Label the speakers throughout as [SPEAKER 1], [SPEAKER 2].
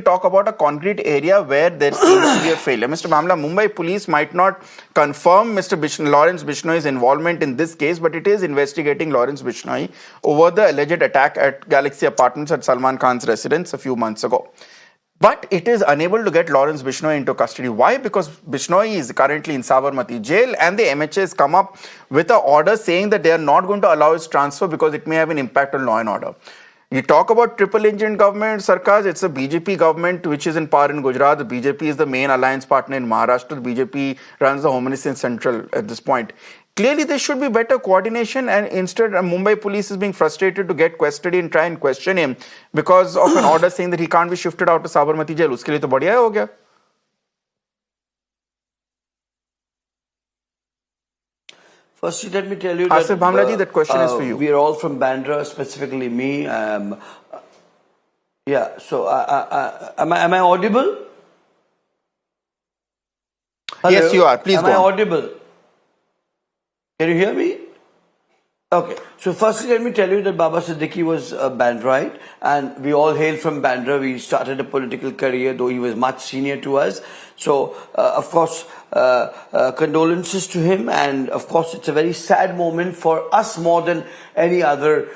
[SPEAKER 1] talk about a concrete area where there seems to be a failure. Mr. Bhamla, Mumbai Police might not confirm Lawrence Bishnoi's involvement in this case, but it is investigating Lawrence Bishnoi over the alleged attack at Galaxy Apartments at Salman Khan's residence a few months ago. But it is unable to get Lawrence Bishnoi into custody. Why? Because Bishnoi is currently in Sabarmati jail and the MHA has come up with an order saying that they are not going to allow his transfer because it may have an impact on law and order. You talk about triple engine government, Sarkar, it's a BJP government which is in power in Gujarat. The BJP is the main alliance partner in Maharashtra. The BJP runs the Home Ministry in Central at this point. Clearly, there should be better coordination, and instead, Mumbai Police is being frustrated to get custody and try and question him because of an order saying that he can't be shifted out to Sabarmati jail. Uske liye to badhiya ho gaya.
[SPEAKER 2] Firstly, let me tell you that
[SPEAKER 1] Asif Bhamla ji, that question is for you.
[SPEAKER 2] We are all from Bandra, specifically me. Yeah, so am I audible? Hello?
[SPEAKER 1] Yes, you are. Please go on.
[SPEAKER 2] Am I audible? Can you hear me? Okay. So firstly, let me tell you that Baba Siddique was a Bandrite, and we all hail from Bandra. We started a political career, though he was much senior to us. So, of course, condolences to him, and of course, it's a very sad moment for us more than any other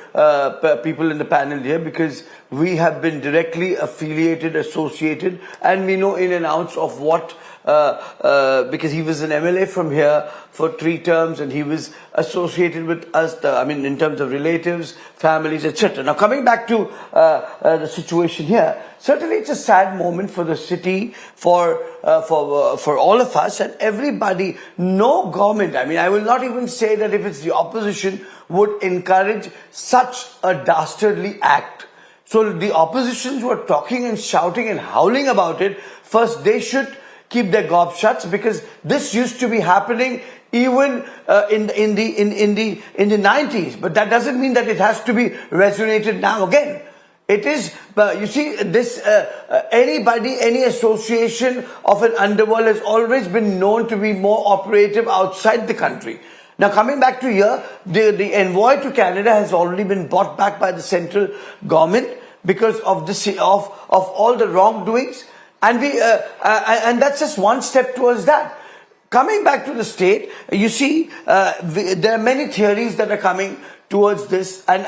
[SPEAKER 2] people in the panel here, because we have been directly affiliated, associated, and we know in and outs of what. Because he was an MLA from here for 3 terms, and he was associated with us, in terms of relatives, families, etc. Now, coming back to the situation here, certainly it's a sad moment for the city, for all of us and everybody. No government, I will not even say that if it's the opposition, would encourage such a dastardly act. So the oppositions who are talking and shouting and howling about it, first they should keep their gob shuts, because this used to be happening even in the 90s. But that doesn't mean that it has to be resonated now again. It is, you see, this any association of an underworld has always been known to be more operative outside the country. Now, coming back to here, the envoy to Canada has already been bought back by the central government because of all the wrongdoings. And and that's just one step towards that. Coming back to the state, you see, there are many theories that are coming towards this. And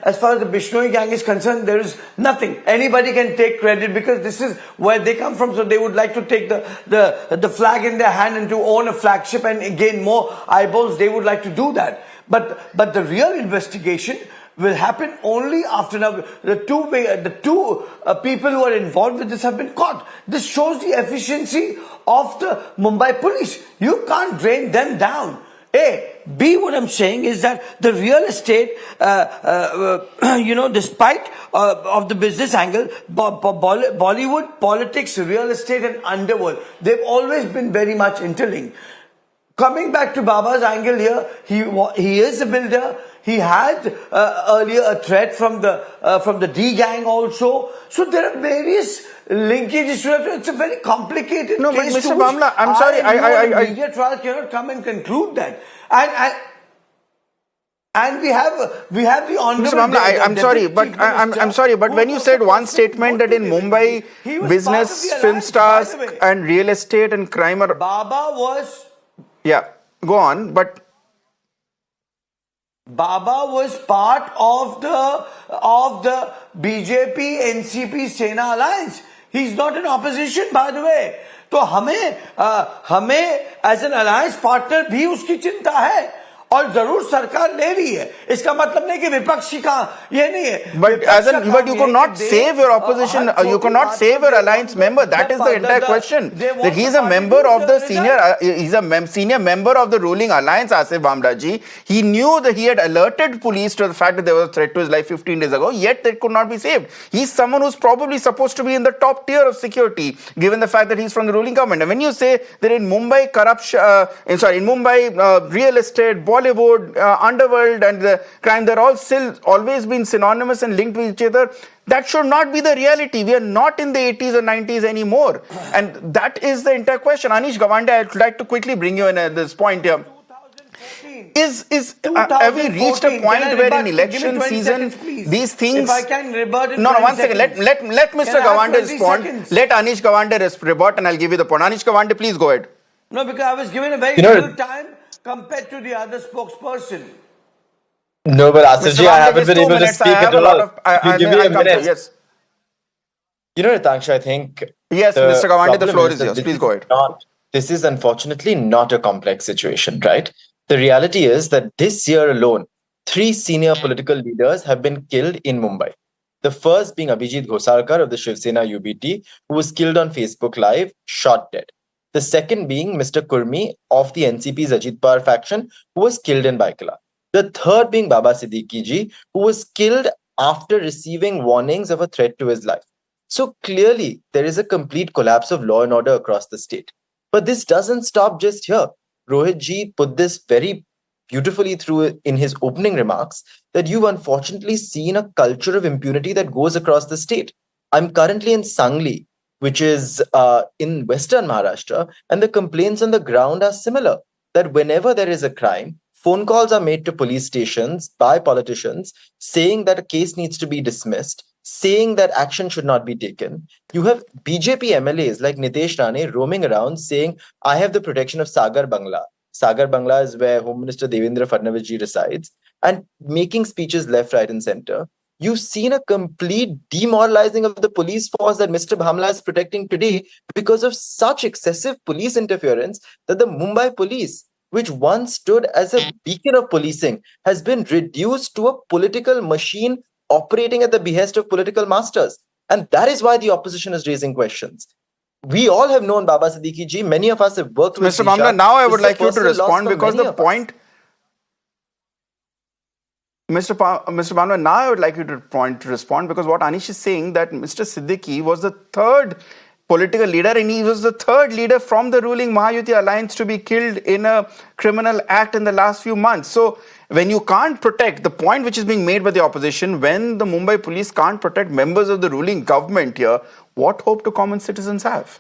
[SPEAKER 2] as far as the Bishnoi gang is concerned, there is nothing. Anybody can take credit because this is where they come from. So they would like to take the flag in their hand and to own a flagship and gain more eyeballs. They would like to do that. But the real investigation will happen only after now the two people who are involved with this have been caught. This shows the efficiency of the Mumbai Police. You can't drain them down. A. B, what I'm saying is that the real estate, despite of the business angle, Bollywood, politics, real estate and underworld, they've always been very much interlinked. Coming back to Baba's angle here, he is a builder. He had earlier a threat from the D gang also. So there are various linkages. It's a very complicated
[SPEAKER 1] case.
[SPEAKER 2] But
[SPEAKER 1] Mr. Bhamla, I'm sorry.
[SPEAKER 2] The media trial cannot come and conclude that. And we have the honorable.
[SPEAKER 1] Mr. Bhamla, I'm sorry, but when you said one statement that in Mumbai, business, film stars, and real estate and crime are.
[SPEAKER 2] Baba was.
[SPEAKER 1] Yeah, go on, but.
[SPEAKER 2] Baba was part of the BJP NCP Sena alliance. He's not in opposition, by the way. तो हमें as an alliance partner भी उसकी चिंता है और जरूर सरकार ले रही है. इसका मतलब नहीं कि विपक्षी का ये नहीं है.
[SPEAKER 1] But you could not save your opposition. You could not save your alliance member. That is the entire question. That he is a member of the senior member of the ruling alliance, Asif Bhamla ji. He knew that he had alerted police to the fact that there was a threat to his life 15 days ago. Yet that could not be saved. He's someone who's probably supposed to be in the top tier of security, given the fact that he's from the ruling government. And when you say that in Mumbai real estate, Bollywood, Underworld and the crime, they're all still always been synonymous and linked with each other. That should not be the reality. We are not in the 80s or 90s anymore. And that is the entire question. Anish Gawande, I'd like to quickly bring you in at this point here. is have we reached a
[SPEAKER 2] 2014,
[SPEAKER 1] point
[SPEAKER 2] can I
[SPEAKER 1] where in
[SPEAKER 2] rebut? Give me
[SPEAKER 1] election
[SPEAKER 2] 20
[SPEAKER 1] season
[SPEAKER 2] seconds, please.
[SPEAKER 1] these things?
[SPEAKER 2] If I can rebut in
[SPEAKER 1] No,
[SPEAKER 2] 20
[SPEAKER 1] one second.
[SPEAKER 2] seconds.
[SPEAKER 1] Let Mr.
[SPEAKER 2] Can I have
[SPEAKER 1] Gawande
[SPEAKER 2] 20
[SPEAKER 1] respond.
[SPEAKER 2] seconds?
[SPEAKER 1] Let Anish Gawande rebut, and I'll give you the point. Anish Gawande, please go ahead.
[SPEAKER 2] No, because I was given a very
[SPEAKER 3] You know,
[SPEAKER 2] little time compared to the other spokesperson.
[SPEAKER 3] no, but
[SPEAKER 1] Mr.
[SPEAKER 3] Asifji, I
[SPEAKER 1] Gawande,
[SPEAKER 3] haven't
[SPEAKER 1] just
[SPEAKER 3] been
[SPEAKER 1] 2
[SPEAKER 3] able to
[SPEAKER 1] minutes. I
[SPEAKER 3] speak
[SPEAKER 1] have
[SPEAKER 3] at
[SPEAKER 1] a lot
[SPEAKER 3] all.
[SPEAKER 1] of.
[SPEAKER 3] If you give me a
[SPEAKER 1] I'll come to you.
[SPEAKER 3] minute.
[SPEAKER 1] Yes.
[SPEAKER 3] You know, Ritangsha, I think
[SPEAKER 1] Yes,
[SPEAKER 3] the
[SPEAKER 1] Mr. Gawande, the
[SPEAKER 3] problem
[SPEAKER 1] floor
[SPEAKER 3] is
[SPEAKER 1] is
[SPEAKER 3] that
[SPEAKER 1] yours. Please go ahead.
[SPEAKER 3] this is unfortunately not a complex situation, right? The reality is that this year alone, 3 senior political leaders have been killed in Mumbai. The first being Abhijit Ghosarkar of the Shiv Sena UBT, who was killed on Facebook Live, shot dead. The second being Mr. Kurmi of the NCP's Ajit Pawar faction, who was killed in Baikala. The third being Baba Siddique ji, who was killed after receiving warnings of a threat to his life. So clearly, there is a complete collapse of law and order across the state. But this doesn't stop just here. Rohit ji put this very beautifully through in his opening remarks that you've unfortunately seen a culture of impunity that goes across the state. I'm currently in Sangli, which is in Western Maharashtra, and the complaints on the ground are similar that whenever there is a crime, phone calls are made to police stations by politicians saying that a case needs to be dismissed, saying that action should not be taken. You have BJP MLAs like Nitesh Rane roaming around saying, I have the protection of Sagar Bangla. Sagar Bangla is where Home Minister Devendra Fadnavis ji resides, and making speeches left, right, and center. You've seen a complete demoralizing of the police force that Mr. Bhamla is protecting today because of such excessive police interference that the Mumbai Police, which once stood as a beacon of policing, has been reduced to a political machine operating at the behest of political masters. And that is why the opposition is raising questions. We all have known Baba Siddique ji. Many of us have worked with
[SPEAKER 1] Mr. Bhamla,
[SPEAKER 3] Disha.
[SPEAKER 1] now I
[SPEAKER 3] This
[SPEAKER 1] would
[SPEAKER 3] is a
[SPEAKER 1] like you to
[SPEAKER 3] personal loss
[SPEAKER 1] respond
[SPEAKER 3] for
[SPEAKER 1] because
[SPEAKER 3] many
[SPEAKER 1] the
[SPEAKER 3] of us.
[SPEAKER 1] point. Mr. Bhamla, now I would like you to respond because what Anish is saying that Mr. Siddique was the third political leader and he was the third leader from the ruling Mahayuti alliance to be killed in a criminal act in the last few months. So when you can't protect, the point which is being made by the opposition, when the Mumbai police can't protect members of the ruling government here, what hope do common citizens have?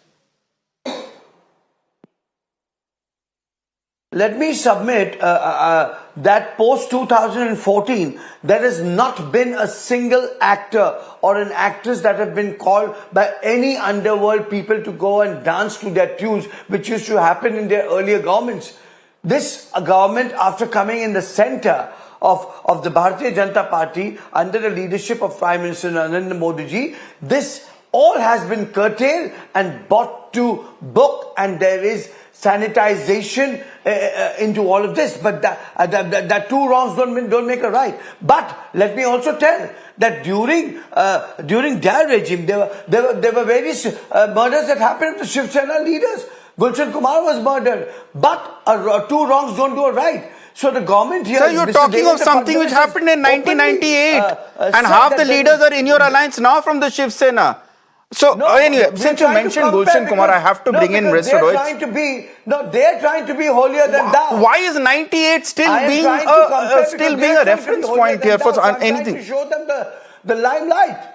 [SPEAKER 2] Let me submit that post 2014, there has not been a single actor or an actress that have been called by any underworld people to go and dance to their tunes, which used to happen in their earlier governments. This government, after coming in the center of the Bharatiya Janata Party under the leadership of Prime Minister Narendra Modi ji, this all has been curtailed and brought to book, and there is sanitization into all of this. But that two wrongs don't make a right. But let me also tell that during their regime, there were various murders that happened to Shiv Sena leaders. Gulshan Kumar was murdered. But two wrongs don't do a right. So the government here...
[SPEAKER 1] Sir, you're talking of something which happened in 1998 and half the leaders are in your alliance now from the Shiv Sena. So anyway, since you mentioned Gulshan Kumar, I have to bring in Mr. Rohit.
[SPEAKER 2] They're trying to be holier than thou.
[SPEAKER 1] Why is 98 still being a reference point here for anything?
[SPEAKER 2] I'm trying to show them the limelight.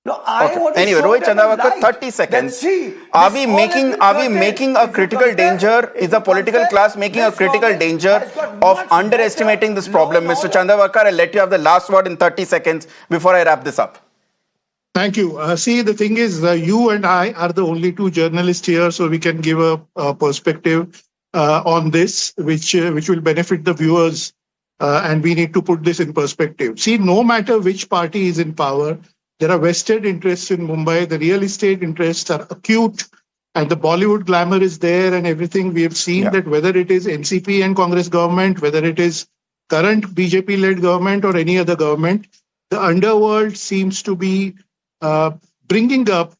[SPEAKER 2] No, I want to
[SPEAKER 1] anyway,
[SPEAKER 2] show
[SPEAKER 1] Rohit
[SPEAKER 2] them
[SPEAKER 1] Chandawakar,
[SPEAKER 2] light.
[SPEAKER 1] 30 seconds.
[SPEAKER 2] See,
[SPEAKER 1] are we making a critical danger? Is the political class making a critical danger of underestimating this problem? Mr. Chandawakar, I'll let you have the last word in 30 seconds before I wrap this up.
[SPEAKER 4] Thank you. See, the thing is, you and I are the only two journalists here, so we can give a perspective on this, which will benefit the viewers, and we need to put this in perspective. See, no matter which party is in power, there are vested interests in Mumbai. The real estate interests are acute, and the Bollywood glamour is there and everything. We have seen that whether it is NCP and Congress government, whether it is current BJP-led government or any other government, the underworld seems to be bringing up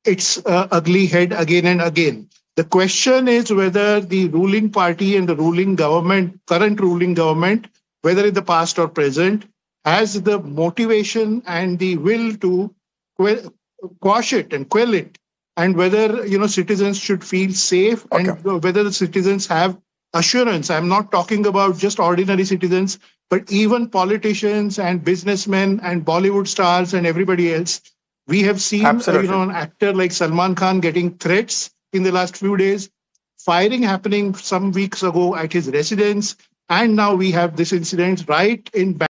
[SPEAKER 4] its ugly head again and again. The question is whether the ruling party and the ruling government, current ruling government, whether in the past or present, has the motivation and the will to quash it and quell it, and whether citizens should feel safe and whether the citizens have assurance. I'm not talking about just ordinary citizens, but even politicians and businessmen and Bollywood stars and everybody else. We have seen an actor like Salman Khan getting threats in the last few days. firing happening some weeks ago at his residence, and now we have this incident right in